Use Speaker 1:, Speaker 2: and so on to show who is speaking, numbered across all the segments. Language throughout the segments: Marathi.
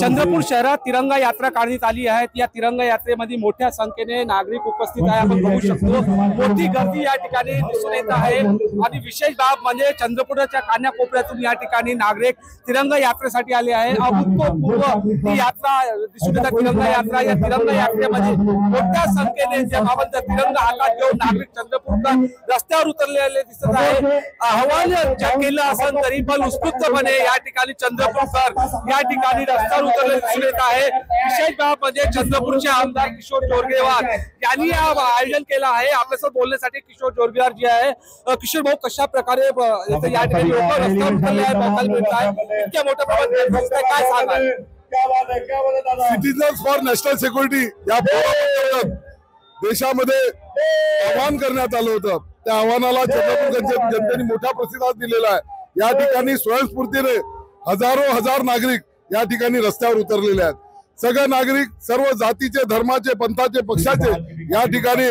Speaker 1: चंद्रपूर शहरात तिरंगा यात्रा काढण्यात आली आहे। या तिरंगा यात्रेमध्ये मोठ्या संख्येने नागरिक उपस्थित आहे। आपण बघू शकतो मोठी गर्दी या ठिकाणी दिसून येत आहे आणि विशेष बाब म्हणजे चंद्रपूरच्या कान्याकोपऱ्यातून या ठिकाणी नागरिक तिरंगा यात्रेसाठी आले आहे। अभूतपूर्व ही यात्रा दिसून येत आहे। तिरंगा यात्रा, या तिरंगा यात्रेमध्ये मोठ्या संख्येने जे बाबत तिरंगा हातात घेऊन नागरिक चंद्रपूरकर रस्त्यावर उतरलेले दिसत आहे। आव्हान केलं असेल तरी पण उत्स्फूर्तपणे या ठिकाणी चंद्रपूरकर या ठिकाणी रस्त्यावर उतरले दिसून येत आहे। विशेष बाब म्हणजे चंद्रपूरचे आमदार किशोर जोरगेवार यांनी आयोजन केलं आहे। आपल्यासोबत बोलण्यासाठी किशोर जोरगेवार जी आहे। किशोर भाऊ, कशा प्रकारे या ठिकाणी लोक रस्त्यावर उतरले आहेत, बघायला मिळत आहे इतक्या मोठ्या प्रमाणात, काय सांगाल?
Speaker 2: सिटीजन्स फॉर नॅशनल सिक्युरिटी या देशामध्ये आवाहन करण्यात आलं होतं। त्या आव्हानाला चंद्रपूर जनतेने मोठा प्रतिसाद दिलेला आहे। या ठिकाणी स्वयंस्फूर्तीने हजार नागरिक या ठिकाणी रस्त्यावर उतरलेले आहेत। सगळे नागरिक सर्व जातीचे, धर्माचे, पंथाचे, पक्षाचे या ठिकाणी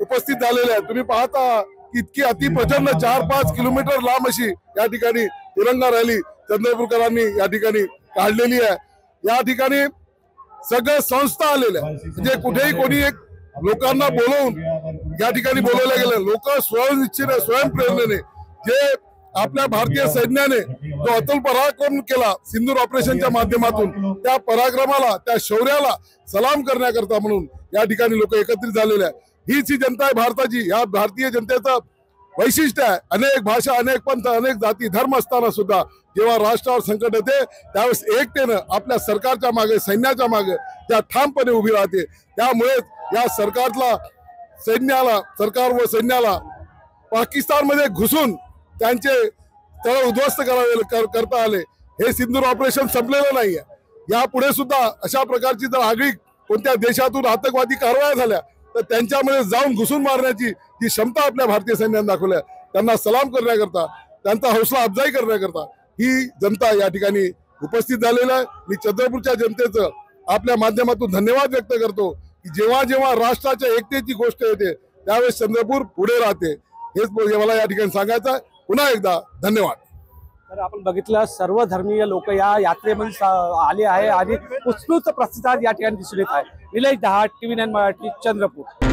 Speaker 2: उपस्थित झालेले आहेत। तुम्ही पाहता की इतकी अतिप्रचंड 4-5 किलोमीटर लांब अशी या ठिकाणी तिरंगा रॅली चंद्रपूरकरांनी या ठिकाणी काढलेली आहे। या ठिकाणी सगळ्या संस्था आलेल्या, म्हणजे कुठेही कोणी एक लोकांना बोलवून या ठिकाणी बोलवले गेले। लोक स्वयंइच्छेने, स्वयंप्रेरणेने जे आपल्या भारतीय सैन्याने जो अतुल पराक्रम केला सिंदूर ऑपरेशनच्या माध्यमातून, त्या पराक्रमाला, त्या शौर्याला सलाम करण्याकरता म्हणून या ठिकाणी लोक एकत्रित झालेले आहेत। हीच ही जनता आहे भारताची। या भारतीय जनतेचं वैशिष्ट्य आहे। अनेक भाषा, अनेक पंथ, अनेक जाती, धर्म असताना सुद्धा जेव्हा राष्ट्रावर संकट येते त्यावेळेस एकतेनं आपल्या सरकारच्या मागे, सैन्याच्या मागे त्या ठामपणे उभी राहते। त्यामुळे या सरकार व सैन्याला पाकिस्तानमध्ये घुसून त्यांचे तळ उद्ध्वस्त करता आले। हे सिंदूर ऑपरेशन संपलेलं नाहीये। यापुढे सुद्धा अशा प्रकारची जर आगळीक कोणत्या देशातून आतंकवादी कारवाया झाल्या तर त्यांच्यामध्ये जाऊन घुसून मारण्याची जी क्षमता आपल्या भारतीय सैन्याने दाखवल्या, त्यांना सलाम करण्याकरता, त्यांचा हौसला अफजाई करण्याकरता ही जनता या ठिकाणी उपस्थित झालेला आहे। मी चंद्रपूरच्या जनतेचं आपल्या माध्यमातून धन्यवाद व्यक्त करतो की जेव्हा जेव्हा राष्ट्राच्या एकतेची गोष्ट येते त्यावेळेस चंद्रपूर पुढे राहते। हेच मला या ठिकाणी सांगायचं आहे। पुन्हा एकदा धन्यवाद।
Speaker 1: तर आपण बघितलं सर्व धर्मीय लोक या यात्रेमध्ये आले आहे आणि उत्स्फूर्त प्रतिसाद या ठिकाणी दिसून येत आहे। निलेश दहाट, TV9 मराठी, चंद्रपूर।